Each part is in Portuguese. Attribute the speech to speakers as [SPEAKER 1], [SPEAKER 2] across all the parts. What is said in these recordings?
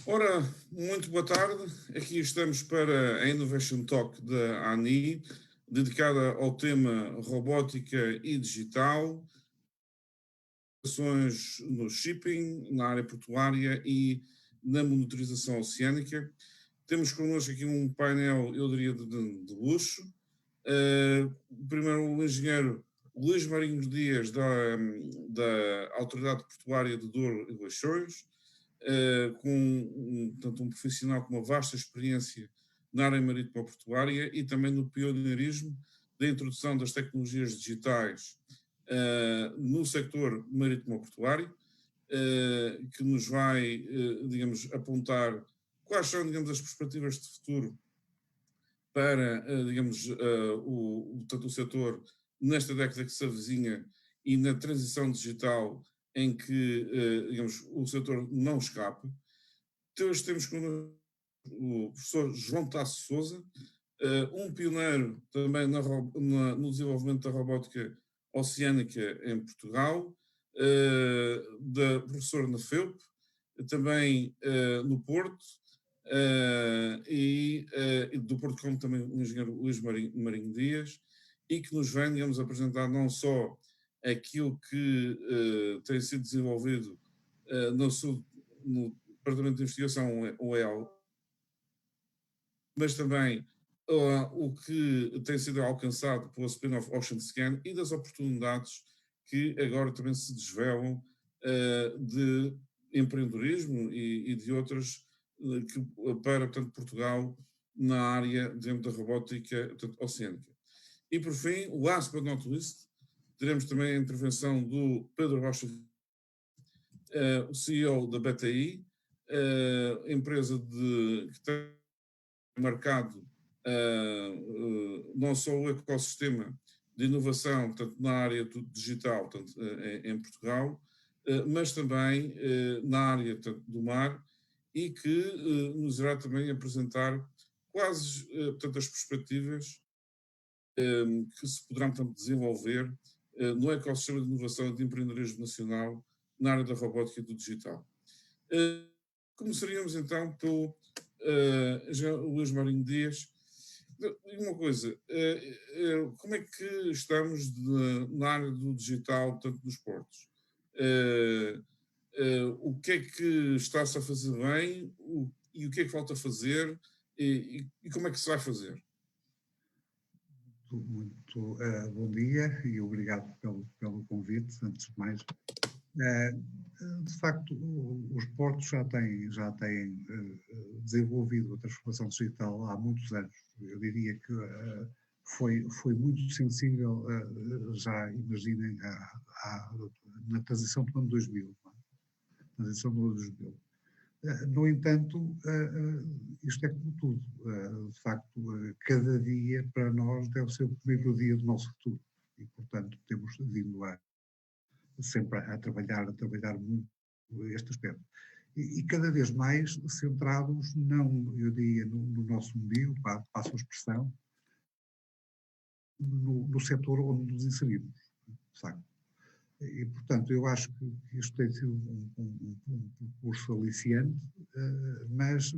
[SPEAKER 1] Ora, muito boa tarde. Aqui estamos para a Innovation Talk da ANI, dedicada ao tema robótica e digital, ações no shipping, na área portuária e na monitorização oceânica. Temos connosco aqui um painel, eu diria, de luxo. Primeiro, o engenheiro Luís Marinho Dias, da Autoridade Portuária de Douro e Leixões, portanto, um profissional com uma vasta experiência na área marítima portuária e também no pioneirismo da introdução das tecnologias digitais no sector marítimo portuário, que nos vai, digamos, apontar quais são, digamos, as perspectivas de futuro para, digamos, tanto o setor nesta década que se avizinha e na transição digital em que, digamos, o setor não escape. Hoje temos connosco o professor João Tasso Souza, um pioneiro também no desenvolvimento da robótica oceânica em Portugal, professor na FEUP, também no Porto, e do Porto, como também o engenheiro Luís Marinho Dias, e que nos vem, digamos, apresentar não só aquilo que tem sido desenvolvido no Departamento de Investigação, o EAL, mas também o que tem sido alcançado pela spin-off Ocean Scan e das oportunidades que agora também se desvelam de empreendedorismo e de outras para, portanto, Portugal na área dentro da robótica, portanto, oceânica. E por fim, last but not least, teremos também a intervenção do Pedro Rocha, o CEO da BTI, empresa que tem marcado não só o ecossistema de inovação, portanto, na área digital, portanto, em Portugal, mas também na área, portanto, do mar, e que nos irá também apresentar quase, portanto, as perspectivas que se poderão, portanto, desenvolver no ecossistema de inovação e de empreendedorismo nacional na área da robótica e do digital. Começaríamos então pelo Luís Marinho Dias. E uma coisa, como é que estamos na área do digital, portanto, nos portos? O que é que está-se a fazer bem e o que é que falta fazer e como é que se vai fazer?
[SPEAKER 2] Muito bom dia e obrigado pelo convite, antes de mais. De facto, os portos já têm desenvolvido a transformação digital há muitos anos. Eu diria que foi muito sensível, já imaginem, na transição do ano 2000. Transição do ano 2000. No entanto, isto é como tudo. De facto, cada dia para nós deve ser o primeiro dia do nosso futuro. E, portanto, temos vindo sempre a trabalhar muito este aspecto. E cada vez mais centrados, não, eu diria, no nosso meio, passo a expressão, no setor onde nos inserimos, de facto. E, portanto, eu acho que isto tem sido um percurso aliciante, mas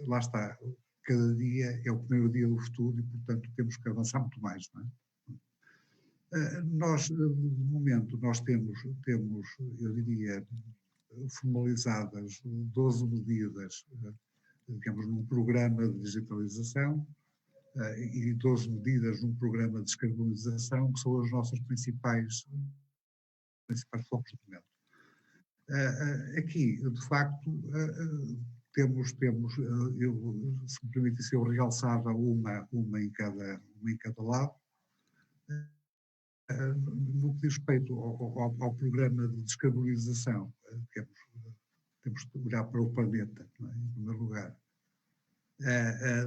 [SPEAKER 2] lá está, cada dia é o primeiro dia do futuro e, portanto, temos que avançar muito mais, não é? Nós, de momento, temos, eu diria, formalizadas 12 medidas, digamos, num programa de digitalização e 12 medidas num programa de descarbonização, que são as nossas principais focos do momento. Aqui, de facto, temos se me permitisse, eu realçava uma em cada lado. No que diz respeito ao programa de descarbonização, temos de olhar para o planeta, não é? Em primeiro lugar.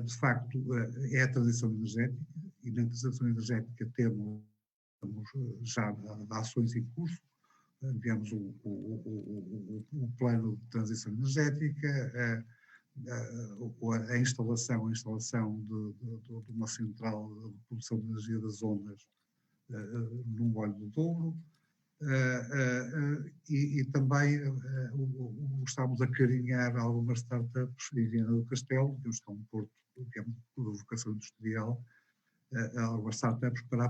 [SPEAKER 2] De facto, é a transição energética, e na transição energética temos já ações em curso, digamos, o plano de transição energética, a instalação de uma central de produção de energia das ondas num olho do Douro, E também estamos a carinhar algumas startups em Viana do Castelo, que estão um porto, digamos, de vocação industrial, algumas startups para a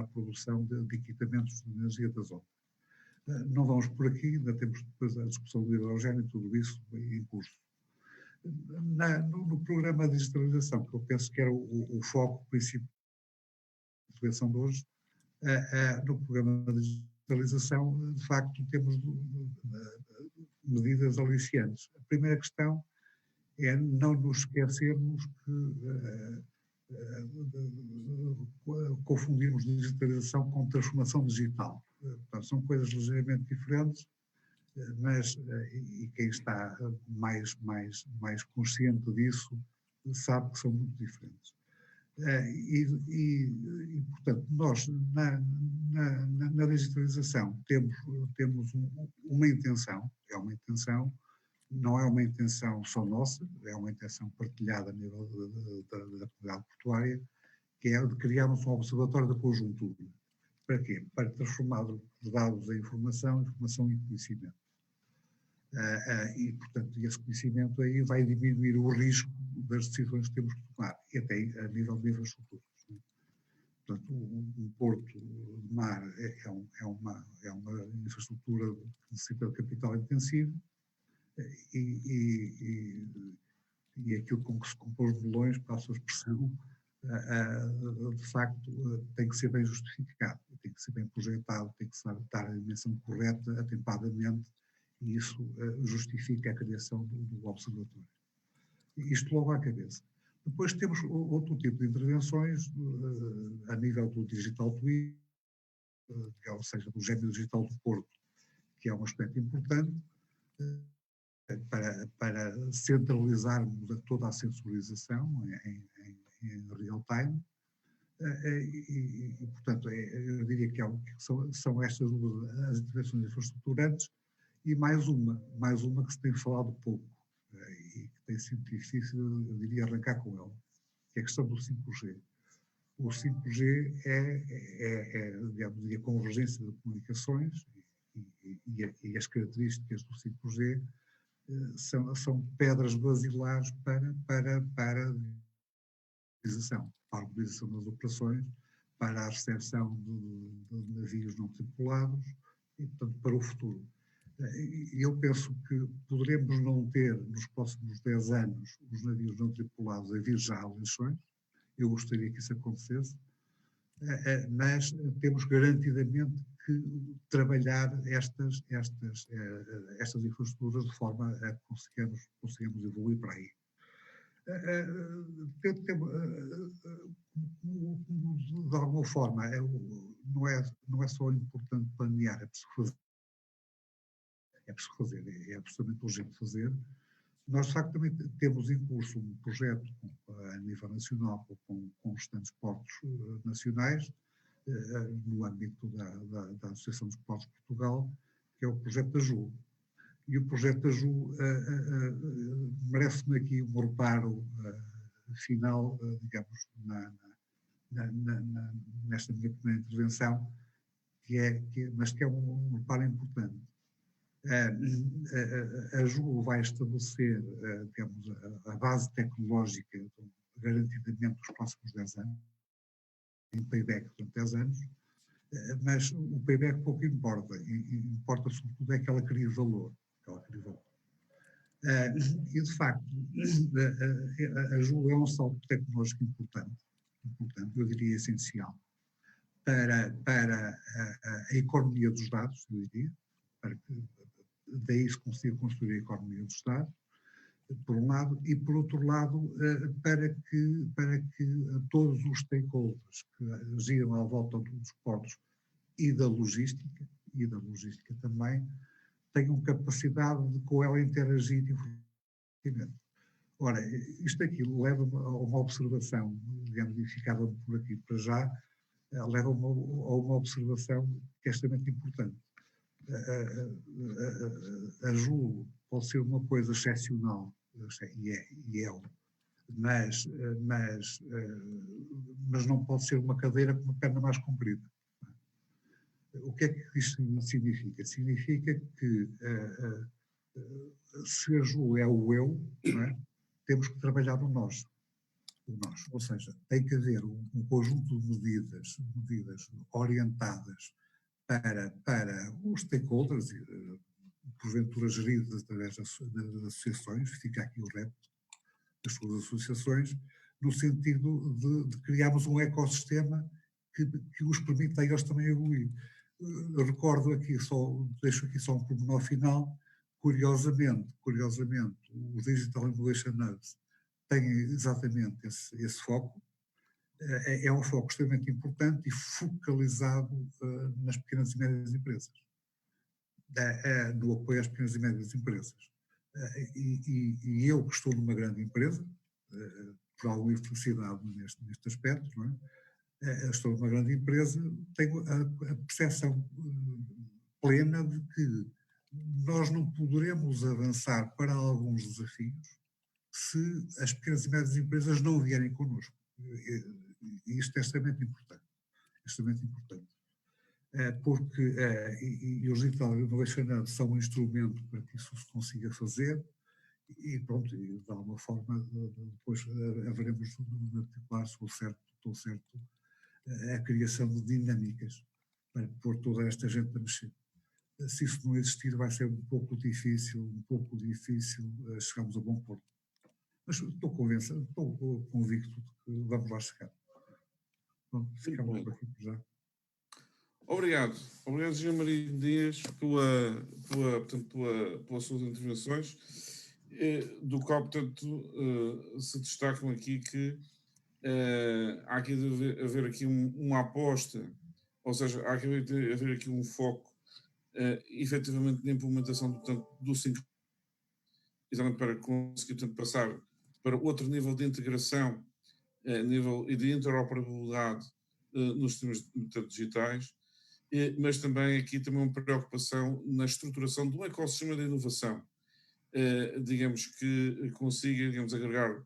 [SPEAKER 2] produção de equipamentos de energia das ondas. Não vamos por aqui, ainda temos depois a discussão do hidrogênio e tudo isso em curso. No programa de digitalização, que eu penso que era o foco principal da intervenção de hoje, no programa de digitalização, de facto, temos medidas aliciantes. A primeira questão é não nos esquecermos que confundirmos digitalização com transformação digital. Portanto, são coisas ligeiramente diferentes, mas e quem está mais consciente disso sabe que são muito diferentes. Portanto, nós na digitalização temos uma intenção, não é uma intenção só nossa, é uma intenção partilhada a nível da comunidade portuária, que é de criarmos um observatório da conjuntura. Para quê? Para transformar os dados em informação em conhecimento. Portanto, esse conhecimento aí vai diminuir o risco das decisões que temos que tomar, e até a nível de infraestruturas. Portanto, um porto de mar é uma infraestrutura que necessita de capital intensivo, e aquilo com que se compõe os melões, passo a expressão, de facto tem que ser bem justificado, tem que ser bem projetado, tem que dar a dimensão correta, atempadamente, e isso justifica a criação do observatório. Isto logo à cabeça. Depois temos outro tipo de intervenções a nível do digital twin, ou seja, do gêmeo digital do Porto, que é um aspecto importante para centralizarmos toda a sensorização em real time. Portanto, eu diria que são estas as intervenções infraestruturantes, e mais uma que se tem falado pouco, e que tem sido difícil, eu diria, arrancar com ela, que é a questão do 5G. O 5G digamos, a convergência de comunicações e as características do 5G são pedras basilares para a organização das operações, para a recepção de navios não tripulados e, portanto, para o futuro. Eu penso que poderemos não ter, nos próximos 10 anos, os navios não tripulados a vir já a lições. Eu gostaria que isso acontecesse, mas temos garantidamente que trabalhar estas infraestruturas de forma a que consigamos evoluir para aí. De alguma forma, não é só importante planear, é preciso fazer, é absolutamente urgente fazer. Nós, de facto, também temos em curso um projeto a nível nacional com os restantes portos nacionais, no âmbito da Associação dos Portos de Portugal, que é o projeto da JU. E o projeto da JU merece-me aqui um reparo final, digamos, nesta minha primeira intervenção, mas que é um reparo importante. A JU vai estabelecer, digamos, a base tecnológica garantidamente nos próximos 10 anos, em payback durante 10 anos, mas o payback pouco importa, importa sobretudo é que ela cria valor. E, de facto, a JU é um salto tecnológico importante, eu diria essencial, para a economia dos dados, eu diria, para que daí se consiga construir a economia dos dados, por um lado, e por outro lado, para que todos os stakeholders que giram à volta dos portos e da logística também, tenham capacidade de com ela interagir efetivamente. Ora, isto aqui leva-me a uma observação, digamos, edificada por aqui para já, leva-me a uma observação que é extremamente importante. A JU pode ser uma coisa excepcional, e é, mas não pode ser uma cadeira com uma perna mais comprida. O que é que isto significa? Significa que se a Ju é o eu, não é? Temos que trabalhar o nós. Ou seja, tem que haver um conjunto de medidas orientadas para os stakeholders, porventura geridos através das associações, fica aqui o repto das suas associações, no sentido de criarmos um ecossistema que os permita a eles também evoluir. Recordo aqui deixo aqui só um pormenor final, curiosamente, os Digital Innovation Hubs têm exatamente esse foco, é um foco extremamente importante e focalizado nas pequenas e médias empresas, no apoio às pequenas e médias empresas. E eu que estou numa grande empresa, por alguma infelicidade neste aspecto, não é? Estou numa grande empresa, tenho a percepção plena de que nós não poderemos avançar para alguns desafios se as pequenas e médias empresas não vierem connosco. E isto é extremamente importante. Porque os Digital Innovation Hubs são um instrumento para que isso se consiga fazer e pronto, e de alguma forma depois haveremos de articular, se estou certo, a criação de dinâmicas para pôr toda esta gente a mexer. Se isso não existir, vai ser um pouco difícil chegarmos a bom porto. Mas estou convicto de que vamos lá chegar. Bom, ficamos por aqui já.
[SPEAKER 1] Obrigado, Sr. Marinho Dias, pelas suas intervenções, do qual, portanto, se destacam aqui que há que haver aqui uma aposta, ou seja, há que haver aqui um foco, efetivamente, na implementação do 5G, exatamente para conseguir, portanto, passar para outro nível de integração nível e de interoperabilidade nos sistemas, portanto, digitais, mas também aqui uma preocupação na estruturação de um ecossistema de inovação, digamos que consiga, digamos, agregar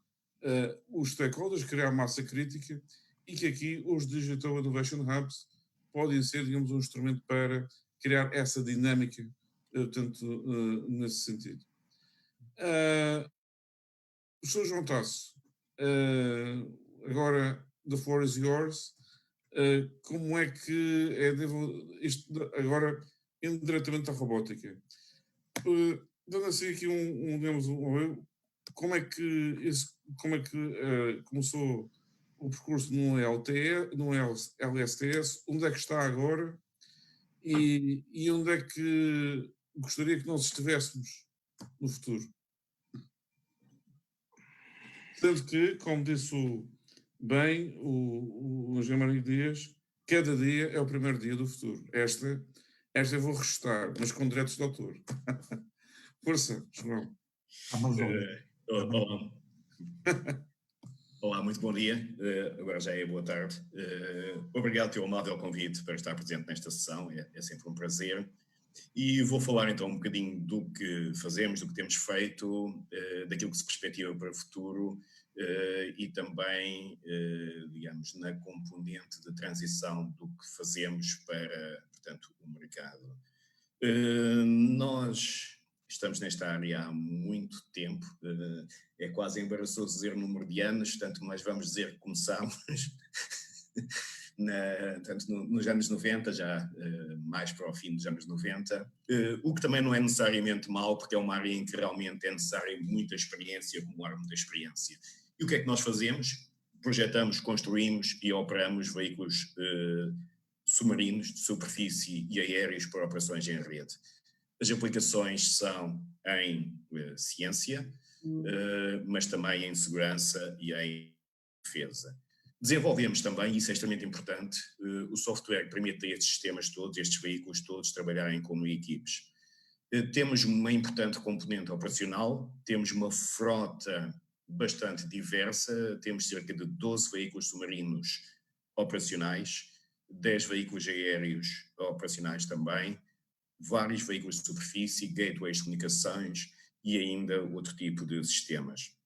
[SPEAKER 1] os stakeholders, criar massa crítica e que aqui os Digital Innovation Hubs podem ser, digamos, um instrumento para criar essa dinâmica, portanto, nesse sentido. O Sr. João Tasso, agora the floor is yours. Como é que isto agora indo diretamente à robótica? Dando assim aqui como é que começou o percurso no LTE, no LSTS, onde é que está agora e onde é que gostaria que nós estivéssemos no futuro? Sendo que, como disse bem o Engenheiro Marinho Dias, cada dia é o primeiro dia do futuro. Esta eu vou registrar, mas com direitos de autor. Força, João.
[SPEAKER 3] Olá, muito bom dia. Agora já é boa tarde. Obrigado pelo amável convite para estar presente nesta sessão. É sempre um prazer. E vou falar então um bocadinho do que fazemos, do que temos feito, daquilo que se perspectiva para o futuro e também, digamos, na componente de transição do que fazemos para, portanto, o mercado. Nós estamos nesta área há muito tempo, é quase embaraçoso dizer número de anos, tanto mais vamos dizer que começámos nos anos 90, já mais para o fim dos anos 90, o que também não é necessariamente mau, porque é uma área em que realmente é necessária muita experiência, acumular muita experiência. E o que é que nós fazemos? Projetamos, construímos e operamos veículos submarinos, de superfície e aéreos para operações em rede. As aplicações são em ciência, mas também em segurança e em defesa. Desenvolvemos também, e isso é extremamente importante, o software que permite a estes sistemas todos, estes veículos todos, trabalharem como equipes. Temos uma importante componente operacional, temos uma frota bastante diversa, temos cerca de 12 veículos submarinos operacionais, 10 veículos aéreos operacionais também, vários veículos de superfície, gateways de comunicações e ainda outro tipo de sistemas.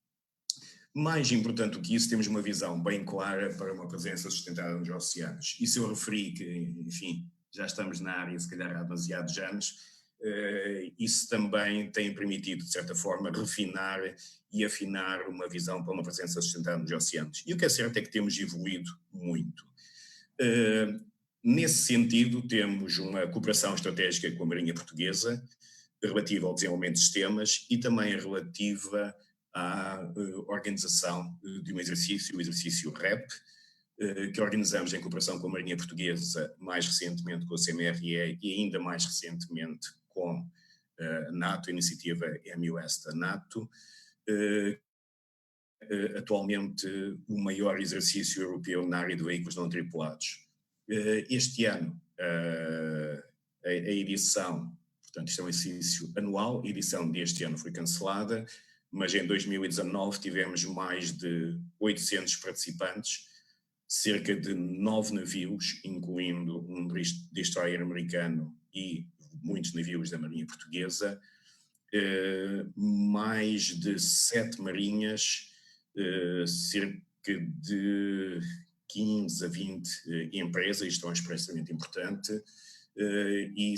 [SPEAKER 3] Mais importante do que isso, temos uma visão bem clara para uma presença sustentada nos oceanos. Isso eu referi que, enfim, já estamos na área se calhar há demasiados anos, isso também tem permitido, de certa forma, refinar e afinar uma visão para uma presença sustentável nos oceanos. E o que é certo é que temos evoluído muito. Nesse sentido, temos uma cooperação estratégica com a Marinha Portuguesa, relativa ao desenvolvimento de sistemas e também relativa à organização de um exercício, o exercício REP, que organizamos em cooperação com a Marinha Portuguesa, mais recentemente com a CMRE e ainda mais recentemente com a NATO, a iniciativa MUS da NATO, atualmente o maior exercício europeu na área de veículos não tripulados. Este ano, a edição, portanto isto é um exercício anual, a edição deste ano foi cancelada, mas em 2019 tivemos mais de 800 participantes, cerca de 9 navios, incluindo um destroyer americano e muitos navios da Marinha Portuguesa, mais de 7 marinhas, cerca de 15 a 20 empresas, isto é um expressamente importante, e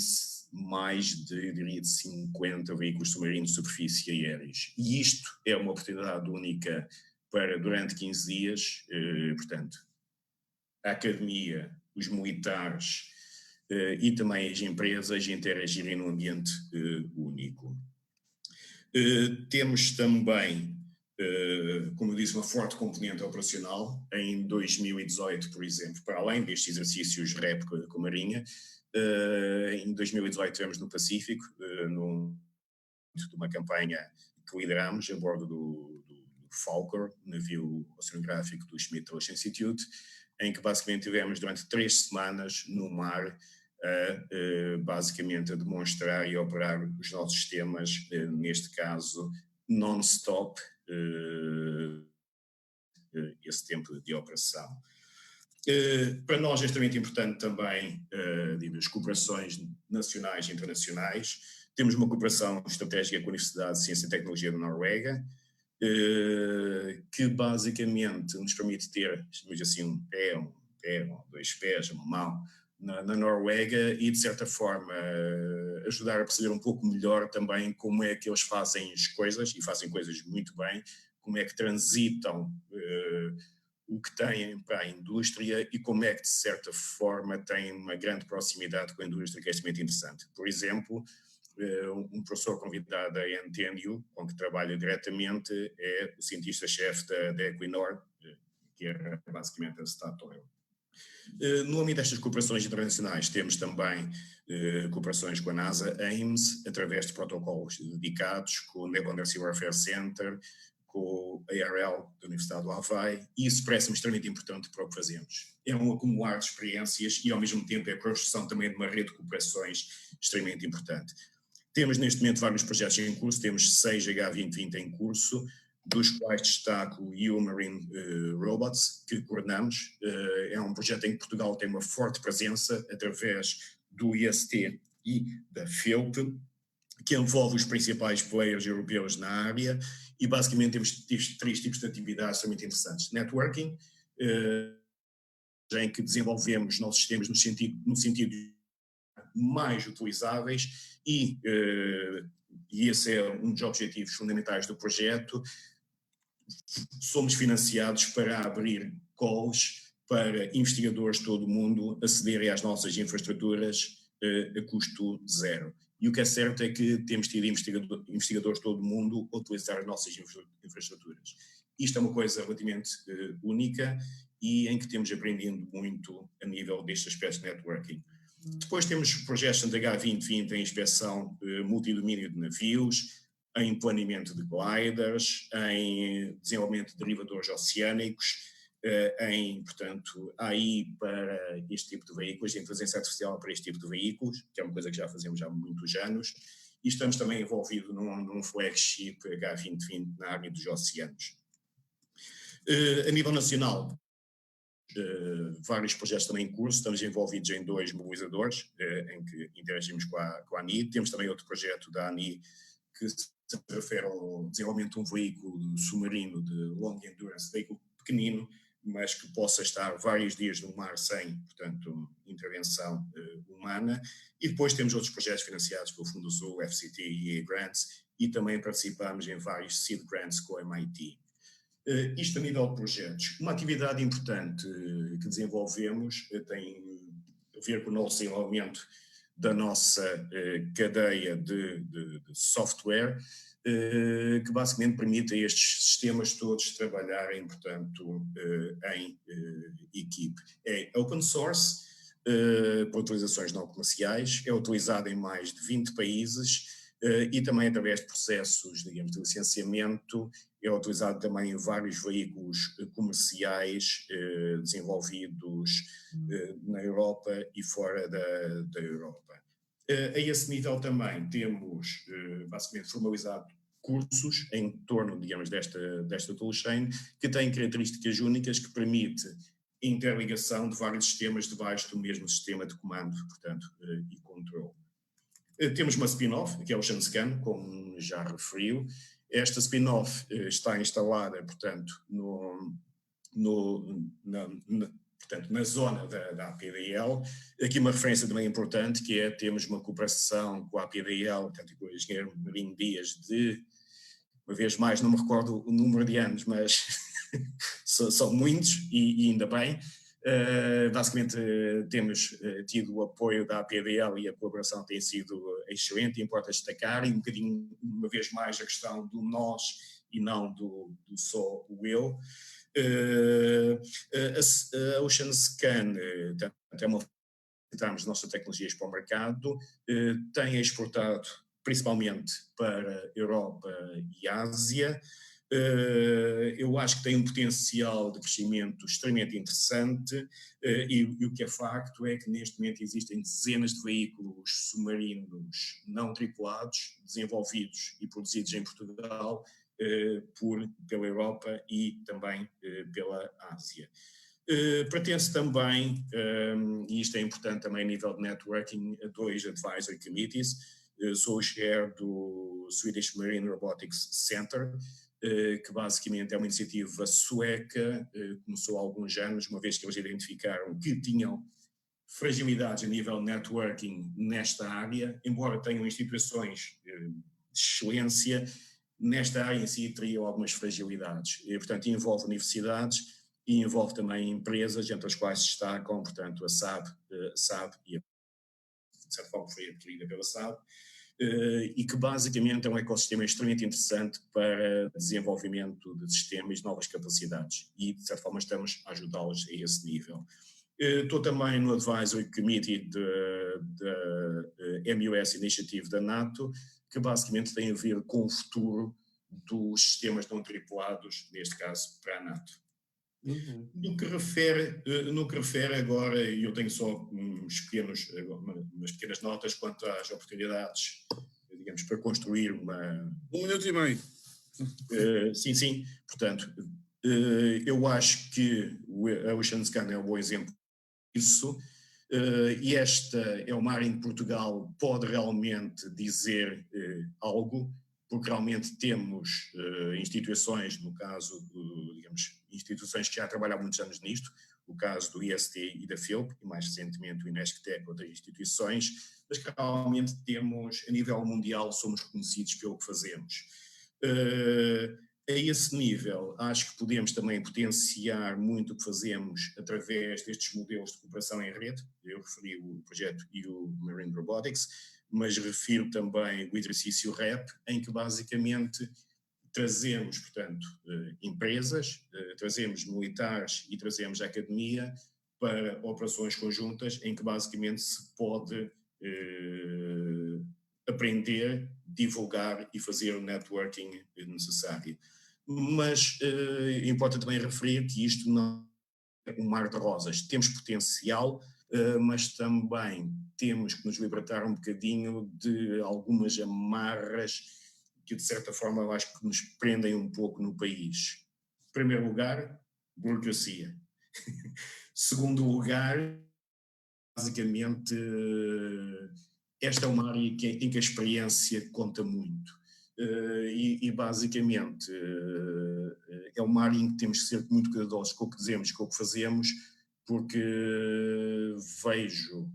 [SPEAKER 3] mais de, diria, de 50 veículos submarinos de superfície e aéreos. E isto é uma oportunidade única para, durante 15 dias, portanto, a academia, os militares e também as empresas interagirem num ambiente único. Temos também, como eu disse, uma forte componente operacional. Em 2018, por exemplo, para além destes exercícios REP com a Marinha, em 2018 tivemos no Pacífico, de uma campanha que lideramos a bordo do Falcor, navio oceanográfico do Schmidt Ocean Institute, em que basicamente tivemos durante 3 semanas no mar, basicamente a demonstrar e operar os nossos sistemas, neste caso non-stop, esse tempo de operação. Para nós é extremamente importante também as cooperações nacionais e internacionais. Temos uma cooperação estratégica com a Universidade de Ciência e Tecnologia da Noruega, que basicamente nos permite ter, assim, um pé, 2 pés, uma mão na Noruega e, de certa forma, ajudar a perceber um pouco melhor também como é que eles fazem as coisas, e fazem coisas muito bem, como é que transitam o que têm para a indústria e como é que, de certa forma, têm uma grande proximidade com a indústria, que é extremamente interessante. Por exemplo, um professor convidado da NTNU, com que trabalha diretamente, é o cientista-chefe da Equinor, que é basicamente a Statoil. No âmbito destas cooperações internacionais, temos também cooperações com a NASA Ames, através de protocolos dedicados, com o Naval Undersea Warfare Center, com o ARL da Universidade do Hawaii, e isso parece-me extremamente importante para o que fazemos. É um acumular de experiências e, ao mesmo tempo, é a construção também de uma rede de cooperações extremamente importante. Temos, neste momento, vários projetos em curso, temos 6 H2020 em curso, dos quais destaco o U-Marine Robots, que coordenamos. É um projeto em que Portugal tem uma forte presença através do IST e da FEUP, que envolve os principais players europeus na área, e basicamente temos 3 tipos de atividades extremamente interessantes. Networking, em que desenvolvemos nossos sistemas no sentido de mais utilizáveis e esse é um dos objetivos fundamentais do projeto. Somos financiados para abrir calls para investigadores de todo o mundo acederem às nossas infraestruturas a custo zero. E o que é certo é que temos tido investigadores de todo o mundo a utilizar as nossas infraestruturas. Isto é uma coisa relativamente única e em que temos aprendido muito a nível deste aspecto de networking. Depois temos projetos de H2020 em inspeção multidomínio de navios, em planeamento de gliders, em desenvolvimento de derivadores oceânicos, portanto, AI para este tipo de veículos, em inteligência artificial para este tipo de veículos, que é uma coisa que já fazemos há muitos anos, e estamos também envolvidos num flagship H2020 na área dos oceanos. A nível nacional, vários projetos também em curso, estamos envolvidos em 2 mobilizadores, em que interagimos com a ANI. Temos também outro projeto da ANI que se refere ao desenvolvimento de um veículo submarino de long endurance, veículo pequenino, mas que possa estar vários dias no mar sem, portanto, intervenção humana. E depois temos outros projetos financiados pelo Fundo Sul, FCT e EA Grants, e também participamos em vários seed grants com o MIT. Isto a nível de projetos. Uma atividade importante que desenvolvemos tem a ver com o nosso desenvolvimento da nossa cadeia de software, que basicamente permite a estes sistemas todos trabalharem, portanto, em equipe. É open source, por utilizações não comerciais, é utilizado em mais de 20 países e também através de processos, digamos, de licenciamento, é utilizado também em vários veículos comerciais desenvolvidos na Europa e fora da Europa. A esse nível também temos basicamente formalizado cursos em torno, digamos, desta toolchain, que têm características únicas que permite a interligação de vários sistemas debaixo do mesmo sistema de comando, portanto, e controle. Temos uma spin-off, que é o OceanScan, como já referiu. Esta spin-off está instalada, portanto, portanto, na zona da APDL. Aqui uma referência também importante, que é temos uma cooperação com a APDL, portanto, com o engenheiro Marinho Dias, de, uma vez mais, não me recordo o número de anos, mas são muitos e ainda bem. Basicamente temos tido o apoio da APDL e a colaboração tem sido excelente, importa destacar, e um bocadinho, uma vez mais, a questão do nós e não do só o eu. A OceanScan é uma forma nossas tecnologias para o mercado, tem exportado principalmente para Europa e Ásia. Eu acho que tem um potencial de crescimento extremamente interessante e o que é facto é que neste momento existem dezenas de veículos submarinos não tripulados, desenvolvidos e produzidos em Portugal pela Europa e também pela Ásia. Pretende-se também, e isto é importante também a nível de networking, a 2 advisory committees. Sou o chair do Swedish Marine Robotics Center, que basicamente é uma iniciativa sueca, começou há alguns anos, uma vez que eles identificaram que tinham fragilidades a nível de networking nesta área, embora tenham instituições de excelência, nesta área em si teriam algumas fragilidades. E, portanto, envolve universidades e envolve também empresas, entre as quais se destacam, portanto, a SAB e de certa forma foi adquirida pela SAB, e que basicamente é um ecossistema extremamente interessante para desenvolvimento de sistemas e novas capacidades e de certa forma estamos a ajudá-los a esse nível. Estou também no Advisory Committee da MUS Initiative da NATO, que basicamente tem a ver com o futuro dos sistemas não tripulados, neste caso para a NATO.
[SPEAKER 1] Uhum.
[SPEAKER 3] No que refere agora, e eu tenho só umas pequenas notas quanto às oportunidades, digamos, para construir uma...
[SPEAKER 1] 1 minuto e meio.
[SPEAKER 3] Sim, portanto, eu acho que a OceanScan é um bom exemplo disso, e esta é uma área em que Portugal pode realmente dizer algo, porque realmente temos instituições, no caso, digamos, instituições que já trabalham há muitos anos nisto, o caso do IST e da FILP, e mais recentemente o INESCTEC, outras instituições, mas que realmente temos, a nível mundial, somos reconhecidos pelo que fazemos. A esse nível, acho que podemos também potenciar muito o que fazemos através destes modelos de cooperação em rede. Eu referi o projeto EU Marine Robotics, mas refiro também o exercício REP, em que basicamente trazemos, portanto, empresas, trazemos militares e trazemos a academia para operações conjuntas em que basicamente se pode aprender, divulgar e fazer o networking necessário. Mas importa também referir que isto não é um mar de rosas. Temos potencial, mas também temos que nos libertar um bocadinho de algumas amarras que de certa forma eu acho que nos prendem um pouco no país. Em primeiro lugar, burocracia. Segundo lugar, basicamente, esta é uma área em que a experiência conta muito. E basicamente, é uma área em que temos que ser muito cuidadosos com o que dizemos, com o que fazemos, porque vejo,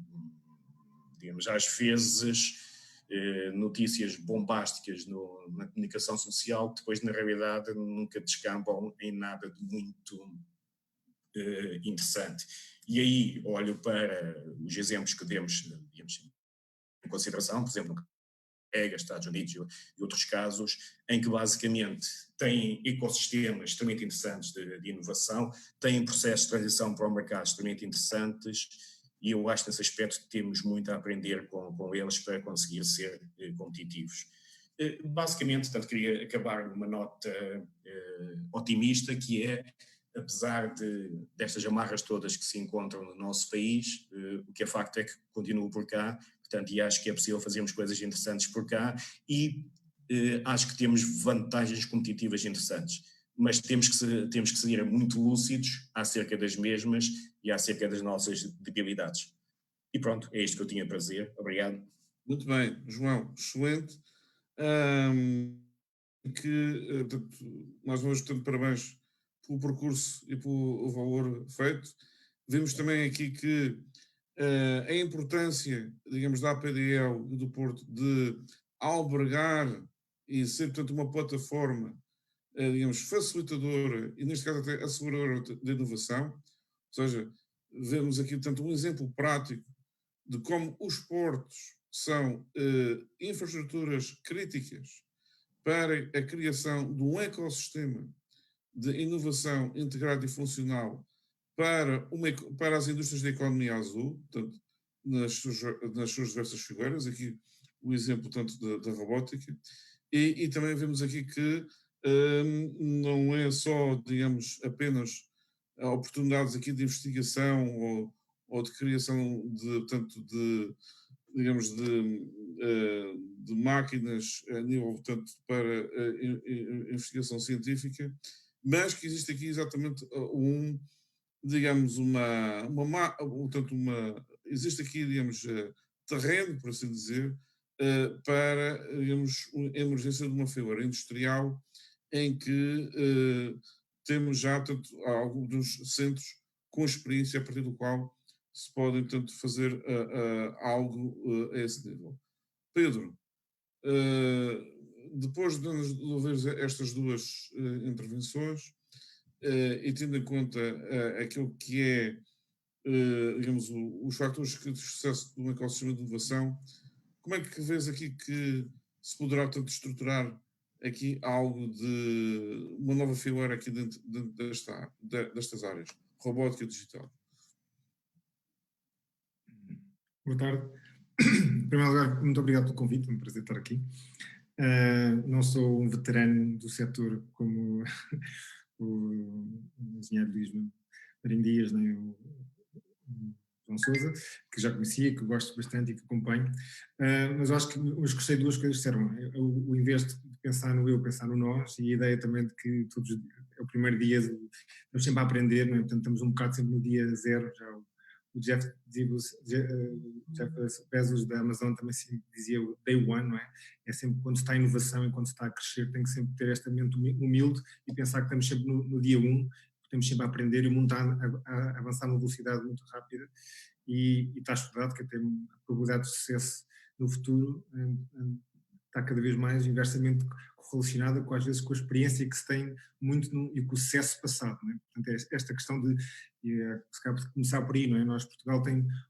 [SPEAKER 3] digamos, às vezes notícias bombásticas na comunicação social que depois na realidade nunca descambam em nada de muito interessante. E aí olho para os exemplos que demos, digamos, em consideração, por exemplo, Estados Unidos e outros casos, em que basicamente têm ecossistemas extremamente interessantes de inovação, têm processos de transição para o mercado extremamente interessantes, e eu acho que nesse aspecto temos muito a aprender com eles para conseguir ser competitivos. Basicamente, tanto queria acabar numa nota otimista, que é, apesar destas amarras todas que se encontram no nosso país, o que é facto é que continuo por cá, portanto, e acho que é possível fazermos coisas interessantes por cá, e acho que temos vantagens competitivas interessantes, mas temos que ser muito lúcidos acerca das mesmas e acerca das nossas debilidades. E pronto, é isto que eu tinha para dizer. Obrigado.
[SPEAKER 1] Muito bem, João, excelente. Mais uma vez, portanto, parabéns pelo percurso e pelo valor feito. Vemos também aqui que a importância, digamos, da APDL e do Porto de albergar e ser, portanto, uma plataforma, digamos, facilitadora e, neste caso, até aceleradora de inovação. Ou seja, vemos aqui, portanto, um exemplo prático de como os portos são infraestruturas críticas para a criação de um ecossistema de inovação integrado e funcional para as indústrias da economia azul, portanto, nas suas diversas figuras, aqui o exemplo tanto da robótica, e também vemos aqui que não é só, digamos, apenas oportunidades aqui de investigação ou de criação digamos, de máquinas a nível, portanto, para investigação científica, mas que existe aqui exatamente digamos, existe aqui, digamos, terreno, por assim dizer, para, digamos, a emergência de uma figura industrial em que temos já, portanto, alguns centros com experiência a partir do qual se podem, portanto, fazer algo a esse nível. Pedro, depois de ouvir estas duas intervenções, e tendo em conta aquilo que é, digamos, os fatores de sucesso de um ecossistema de inovação, como é que vês aqui que se poderá, tanto estruturar aqui algo de uma nova figura aqui dentro destas áreas, robótica digital?
[SPEAKER 4] Boa tarde. Em primeiro lugar, muito obrigado pelo convite, é um prazer estar aqui. Não sou um veterano do setor como o engenheiro Luís Marinho Dias, nem o João Sousa, que já conhecia, que gosto bastante e que acompanho, mas eu acho que hoje gostei de duas coisas que disseram. O invés de pensar no eu, pensar no nós, e a ideia também de que todos, é o primeiro dia, estamos sempre a aprender, não é? Portanto estamos um bocado sempre no dia zero. Já o Jeff Bezos da Amazon também sempre dizia o day one, não é? É sempre quando se está em inovação e quando se está a crescer, tem que sempre ter esta mente humilde e pensar que estamos sempre no dia 1, estamos sempre a aprender, e o mundo está a avançar numa velocidade muito rápida, e está estudado que até a probabilidade de sucesso no futuro está cada vez mais inversamente correlacionada com, às vezes, com a experiência que se tem muito e com o sucesso passado, não é? Portanto, esta questão de, se calhar de começar por aí, não é? Nós, Portugal,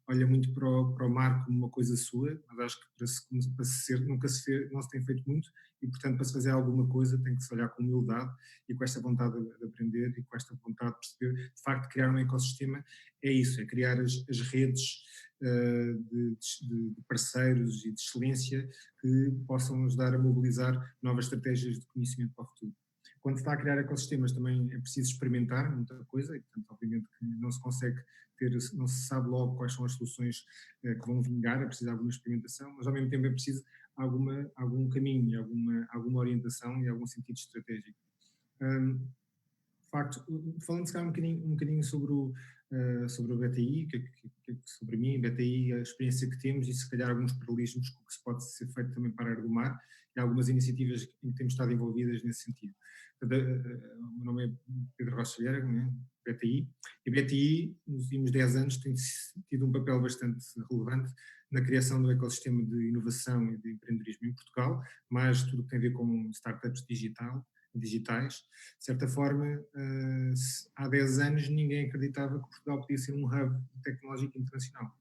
[SPEAKER 4] olha muito para o mar como uma coisa sua, mas acho que para se ser, não se tem feito muito, e, portanto, para se fazer alguma coisa tem que se olhar com humildade e com esta vontade de aprender e com esta vontade de perceber, de facto, criar um ecossistema é isso, é criar as redes de parceiros e de excelência que possam ajudar a mobilizar novas estratégias de conhecimento para o futuro. Quando se está a criar ecossistemas também é preciso experimentar muita coisa, e portanto obviamente que não se consegue não se sabe logo quais são as soluções que vão vingar, é preciso alguma experimentação, mas ao mesmo tempo é preciso algum caminho, alguma orientação e algum sentido estratégico. De facto, falando se calhar um bocadinho sobre o BTI, sobre mim, BTI, a experiência que temos e se calhar alguns paralelismos com o que se pode ser feito também para a área do mar, e algumas iniciativas em que temos estado envolvidas nesse sentido. Portanto, o meu nome é Pedro Rocha Vieira, né? BTI, e a BTI nos últimos 10 anos tem tido um papel bastante relevante na criação do ecossistema de inovação e de empreendedorismo em Portugal, mais tudo o que tem a ver com startups digitais. De certa forma, há 10 anos ninguém acreditava que Portugal podia ser um hub tecnológico internacional.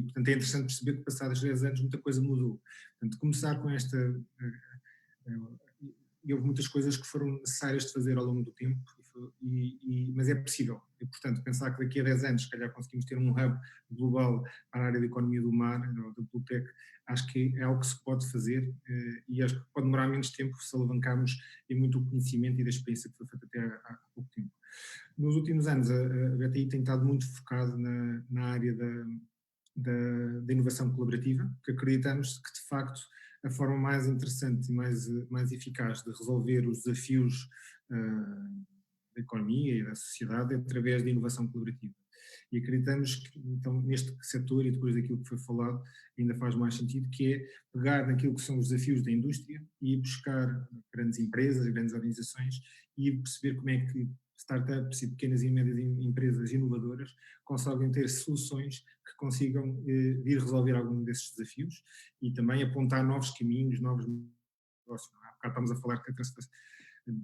[SPEAKER 4] Portanto, é interessante perceber que passados 10 anos muita coisa mudou. Portanto, começar com esta... e houve muitas coisas que foram necessárias de fazer ao longo do tempo, mas é possível. E, portanto, pensar que daqui a 10 anos, se calhar, conseguimos ter um hub global para a área da economia do mar, ou da Blue Tech, acho que é algo que se pode fazer e acho que pode demorar menos tempo se alavancarmos em muito o conhecimento e da experiência que foi feita até há pouco tempo. Nos últimos anos, a BTI tem estado muito focada na área da inovação colaborativa, que acreditamos que, de facto, a forma mais interessante e mais eficaz de resolver os desafios da economia e da sociedade é através da inovação colaborativa. E acreditamos que, então, neste setor, e depois daquilo que foi falado, ainda faz mais sentido, que é pegar naquilo que são os desafios da indústria e buscar grandes empresas, grandes organizações e perceber como é que startups e pequenas e médias empresas inovadoras conseguem ter soluções que consigam vir resolver algum desses desafios e também apontar novos caminhos, novos negócios. Há bocado estamos a falar que a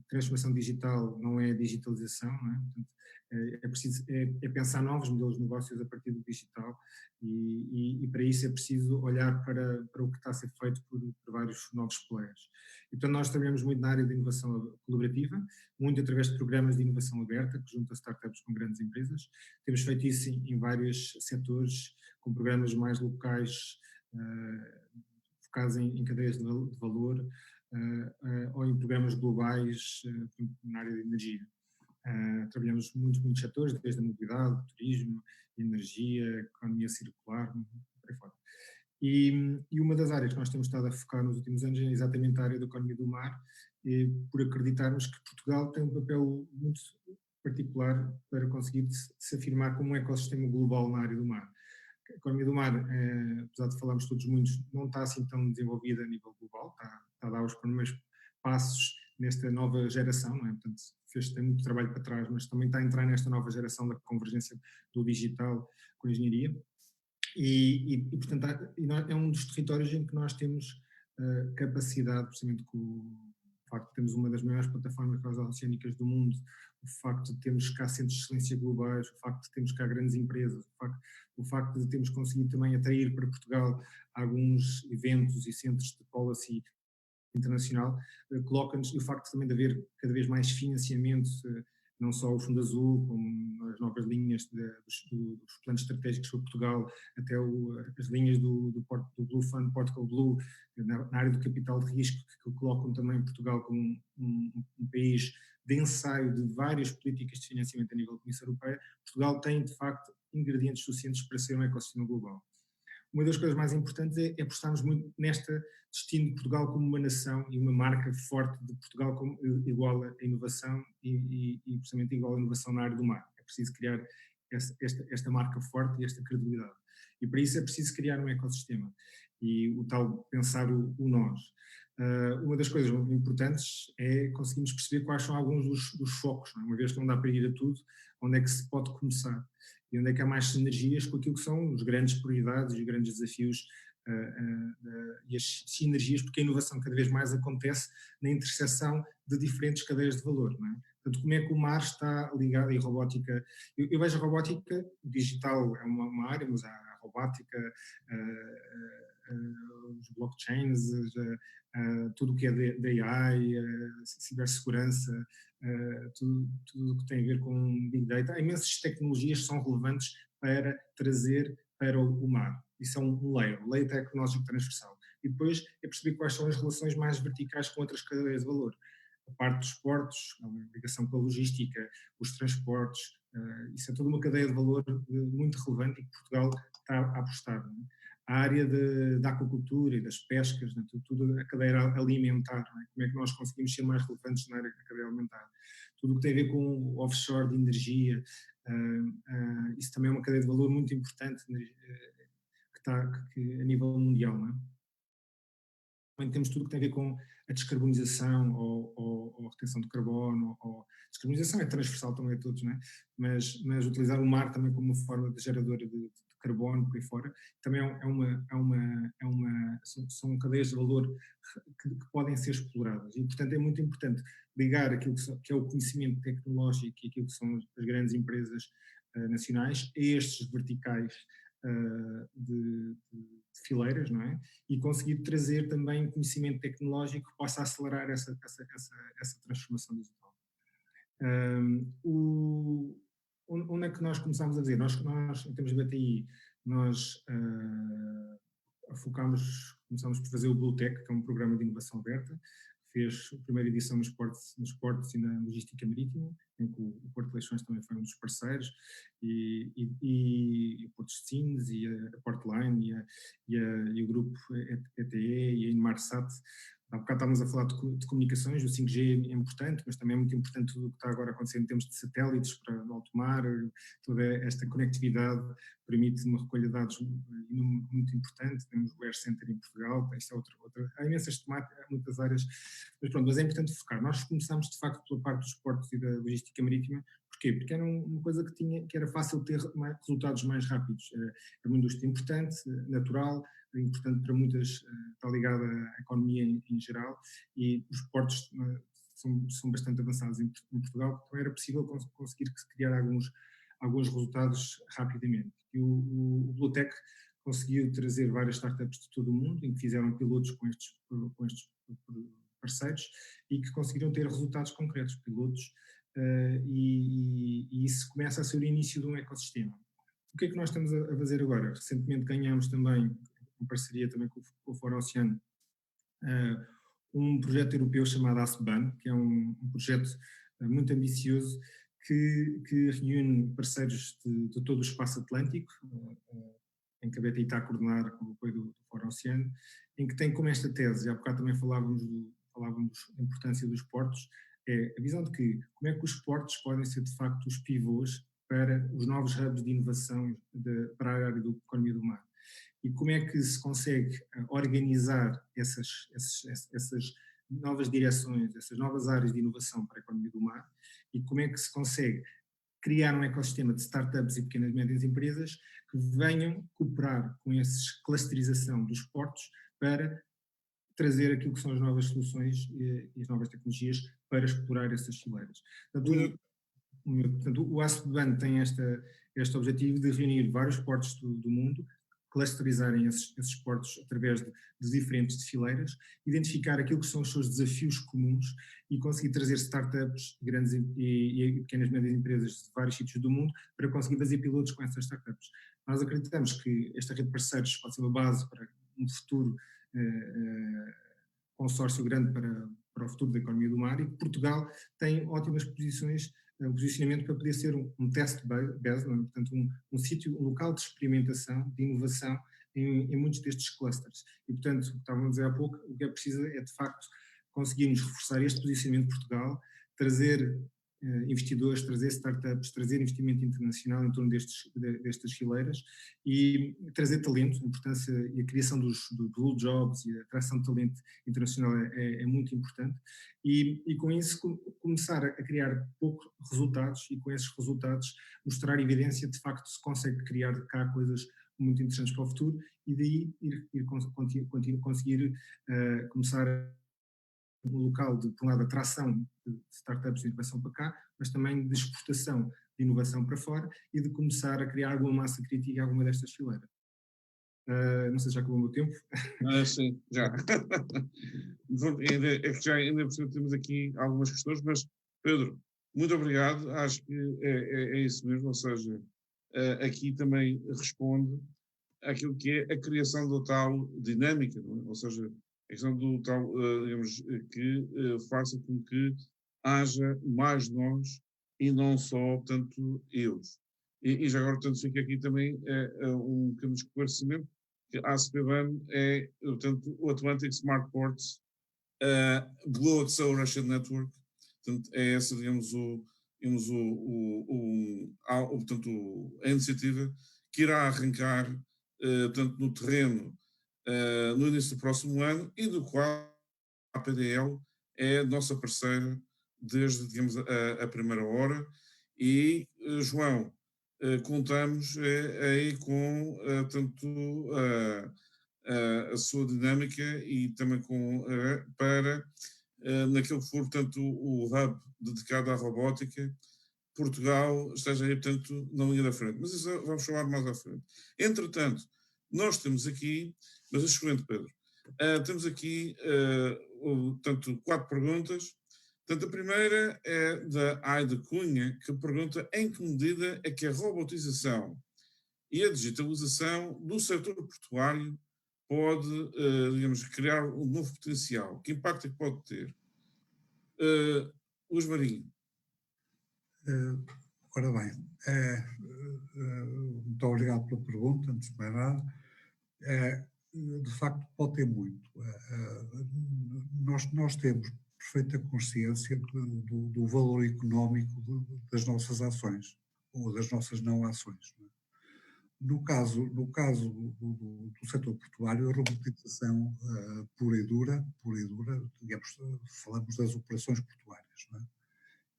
[SPEAKER 4] transformação digital não é digitalização, não é? Portanto, é preciso pensar novos modelos de negócios a partir do digital e para isso é preciso olhar para o que está a ser feito por vários novos players. Então nós trabalhamos muito na área de inovação colaborativa, muito através de programas de inovação aberta que junta startups com grandes empresas. Temos feito isso em vários setores, com programas mais locais, focados em cadeias de valor, ou em programas globais na área de energia. Trabalhamos muitos setores, desde a mobilidade, o turismo, a energia, a economia circular, por aí fora. E uma das áreas que nós temos estado a focar nos últimos anos é exatamente a área da economia do mar, por acreditarmos que Portugal tem um papel muito particular para conseguir se afirmar como um ecossistema global na área do mar. A economia do mar, apesar de falarmos todos muito, não está assim tão desenvolvida a nível global, está a dar os primeiros passos nesta nova geração, não é? Portanto, tem muito trabalho para trás, mas também está a entrar nesta nova geração da convergência do digital com a engenharia. Portanto, é um dos territórios em que nós temos capacidade, precisamente com o facto de termos uma das maiores plataformas oceânicas do mundo, o facto de termos cá centros de excelência globais, o facto de termos cá grandes empresas, o facto de termos conseguido também atrair para Portugal alguns eventos e centros de policy internacional, coloca-nos, e o facto também de haver cada vez mais financiamento, não só o Fundo Azul, como as novas linhas dos planos estratégicos para Portugal, até as linhas do Blue Fund, Portugal Blue, na área do capital de risco, que colocam também Portugal como um país de ensaio de várias políticas de financiamento a nível da Comissão Europeia. Portugal tem, de facto, ingredientes suficientes para ser um ecossistema global. Uma das coisas mais importantes é apostarmos muito neste destino de Portugal como uma nação e uma marca forte de Portugal como igual a inovação e precisamente igual a inovação na área do mar. É preciso criar esta marca forte e esta credibilidade. E para isso é preciso criar um ecossistema e o tal pensar o nós. Uma das coisas importantes é conseguirmos perceber quais são alguns dos focos, não é? Uma vez que não dá para ir a tudo, onde é que se pode começar e onde é que há mais sinergias com aquilo que são as grandes prioridades e os grandes desafios e as sinergias, porque a inovação cada vez mais acontece na interseção de diferentes cadeias de valor, não é? Portanto, como é que o mar está ligado à robótica? Eu vejo a robótica, o digital é uma área, mas há a robótica, os blockchains, tudo o que é da AI, cibersegurança, tudo o que tem a ver com Big Data. Há imensas tecnologias que são relevantes para trazer para o mar. Isso é um layer tecnológico transversal. E depois é perceber quais são as relações mais verticais com outras cadeias de valor. A parte dos portos, a ligação com a logística, os transportes, isso é toda uma cadeia de valor muito relevante e que Portugal está a apostar. Não é? A área da aquacultura e das pescas, né? Tudo a cadeia alimentar, né? Como é que nós conseguimos ser mais relevantes na área da cadeia alimentar. Tudo o que tem a ver com o offshore de energia, isso também é uma cadeia de valor muito importante, né? que a nível mundial. Não é? temos tudo que tem a ver com a descarbonização ou retenção de carbono, ou descarbonização é transversal também a todos, não é? Mas utilizar o mar também como uma forma de geradora de carbono por aí fora, também são cadeias de valor que podem ser exploradas e, portanto, é muito importante ligar aquilo que é o conhecimento tecnológico e aquilo que são as grandes empresas nacionais a estes verticais de fileiras, não é? E conseguir trazer também conhecimento tecnológico que possa acelerar essa transformação digital. Onde é que nós começámos a dizer? Nós em termos de BTI, nós começámos por fazer o Bluetech, que é um programa de inovação aberta, fez a primeira edição nos portos e na logística marítima, em que o Porto de Leixões também foi um dos parceiros, e o Porto de Sines, e a Portline, e o grupo ETE, e a Inmarsat. Há bocado estávamos a falar de comunicações, o 5G é importante, mas também é muito importante tudo o que está agora acontecendo em termos de satélites para no alto mar, toda esta conectividade permite uma recolha de dados muito importante. Temos o Air Center em Portugal, isto é há imensas temáticas, há muitas áreas, mas é importante focar. Nós começamos de facto pela parte dos portos e da logística marítima. Porquê? Porque era uma coisa que era fácil ter resultados mais rápidos. É uma indústria importante, natural, importante para muitas, está ligada à economia em geral, e os portos são bastante avançados em Portugal, então era possível conseguir criar alguns resultados rapidamente. E o Bluetech conseguiu trazer várias startups de todo o mundo, em que fizeram pilotos com estes parceiros e que conseguiram ter resultados concretos, pilotos, e isso começa a ser o início de um ecossistema. O que é que nós estamos a fazer agora? Recentemente ganhamos também, em parceria também com o Foro Oceano, um projeto europeu chamado ASBAN, que é um projeto muito ambicioso que reúne parceiros de todo o espaço atlântico, em que a BTI está a coordenar com o apoio do Foro Oceano, em que tem como esta tese, há bocado também falávamos da importância dos portos, é a visão de que como é que os portos podem ser de facto os pivôs para os novos hubs de inovação para a área da economia do mar. E como é que se consegue organizar essas novas direções, essas novas áreas de inovação para a economia do mar, e como é que se consegue criar um ecossistema de startups e pequenas e médias empresas que venham cooperar com essa clusterização dos portos para trazer aquilo que são as novas soluções e as novas tecnologias para explorar essas fileiras. Portanto, o ASPBAN tem este objetivo de reunir vários portos do mundo, clusterizarem esses portos através de diferentes fileiras, identificar aquilo que são os seus desafios comuns e conseguir trazer startups grandes e pequenas e médias empresas de vários sítios do mundo para conseguir fazer pilotos com essas startups. Nós acreditamos que esta rede de parceiros pode ser uma base para um futuro consórcio grande para o futuro da economia do mar, e que Portugal tem ótimas posicionamento para poder ser um test base, portanto um local de experimentação, de inovação em muitos destes clusters. E portanto, o que estávamos a dizer há pouco, o que é preciso é de facto conseguirmos reforçar este posicionamento de Portugal, trazer investidores, trazer startups, trazer investimento internacional em torno destas fileiras e trazer talento. A importância e a criação dos Blue Jobs e a atração de talento internacional é muito importante, e com isso começar a criar poucos resultados, e com esses resultados mostrar evidência de facto se consegue criar cá coisas muito interessantes para o futuro, e daí conseguir começar um local de, por um lado, atração de startups de inovação para cá, mas também de exportação de inovação para fora, e de começar a criar alguma massa crítica em alguma destas fileiras. Não sei se já acabou o meu tempo.
[SPEAKER 1] Sim, já. É que já ainda temos aqui algumas questões, mas Pedro, muito obrigado, acho que é isso mesmo, ou seja, aqui também responde àquilo que é a criação da tal dinâmica, não é? Ou seja, a questão do tal, digamos, que faça com que haja mais nós e não só, portanto, eles. E já agora, portanto, fica aqui também um pequeno esclarecimento, que a ASPBAN é, portanto, o Atlantic Smart Ports Blue Acceleration Network, portanto, é essa, digamos, portanto, a iniciativa que irá arrancar, portanto, no terreno no início do próximo ano e do qual a APDL é nossa parceira desde, digamos, a primeira hora e, João, contamos aí com tanto a sua dinâmica e também para naquilo que for, tanto o hub dedicado à robótica, Portugal esteja aí, portanto, na linha da frente. Mas isso vamos falar mais à frente. Entretanto, nós temos aqui, mas é excelente, Pedro, temos aqui, portanto, 4 perguntas. Portanto, a primeira é da Aida Cunha, que pergunta em que medida é que a robotização e a digitalização do setor portuário pode, digamos, criar um novo potencial. Que impacto é que pode ter? Luís Marinho.
[SPEAKER 2] Ora bem, muito obrigado pela pergunta, antes de mais nada. De facto, pode ter muito. Nós temos perfeita consciência do valor económico das nossas ações, ou das nossas não ações. No caso do setor portuário, a robotização pura e dura, digamos, falamos das operações portuárias, não é?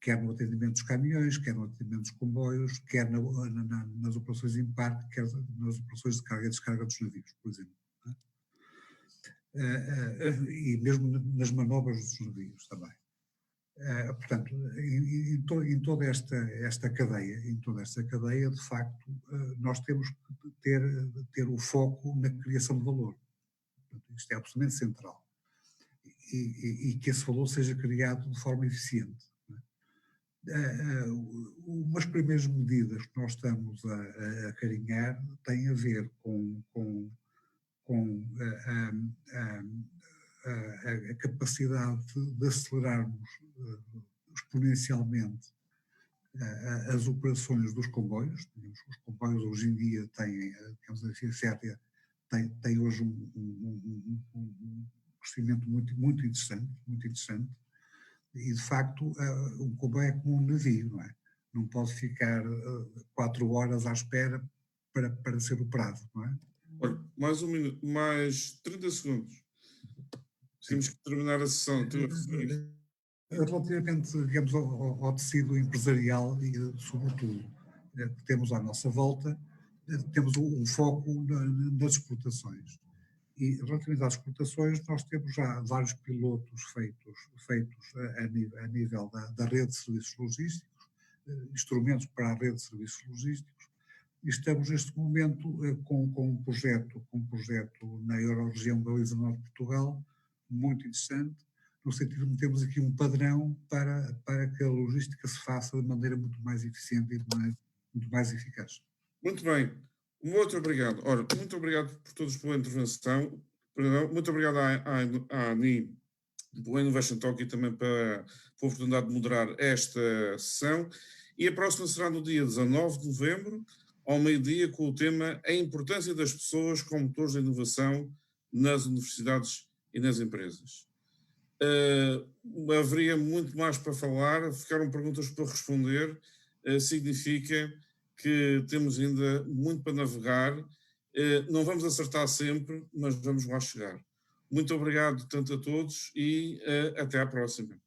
[SPEAKER 2] Quer no atendimento dos caminhões, quer no atendimento dos comboios, quer nas operações em parque, quer nas operações de carga e descarga dos navios, por exemplo. E mesmo nas manobras dos navios também. Portanto, em toda esta cadeia, de facto, nós temos que ter o foco na criação de valor. Portanto, isto é absolutamente central. E que esse valor seja criado de forma eficiente. Umas primeiras medidas que nós estamos a carinhar têm a ver com a capacidade de acelerarmos exponencialmente as operações dos comboios. Os comboios hoje em dia têm, digamos, a Fértea tem hoje um crescimento muito interessante, e de facto um comboio é como um navio, não é? Não pode ficar 4 horas à espera para ser operado, não é?
[SPEAKER 1] Olha, mais 1 minuto, mais 30 segundos. Temos que terminar a sessão.
[SPEAKER 2] Relativamente, digamos, ao tecido empresarial e, sobretudo, que temos à nossa volta, temos um foco nas exportações. E, relativamente às exportações, nós temos já vários pilotos feitos a nível da rede de serviços logísticos, instrumentos para a rede de serviços logísticos, e estamos neste momento com um projeto na Eurorregião Galiza-Norte de Portugal, muito interessante, no sentido de termos aqui um padrão para que a logística se faça de maneira muito mais eficiente e muito mais eficaz.
[SPEAKER 1] Muito bem. Muito obrigado. Ora, muito obrigado por todos pela intervenção. Muito obrigado à ANI pela Innovation Talk e também pela oportunidade de moderar esta sessão. E a próxima será no dia 19 de novembro, ao meio-dia, com o tema A Importância das Pessoas como Motores de Inovação nas Universidades e nas Empresas. Haveria muito mais para falar, ficaram perguntas para responder, significa que temos ainda muito para navegar, não vamos acertar sempre, mas vamos lá chegar. Muito obrigado tanto a todos e até à próxima.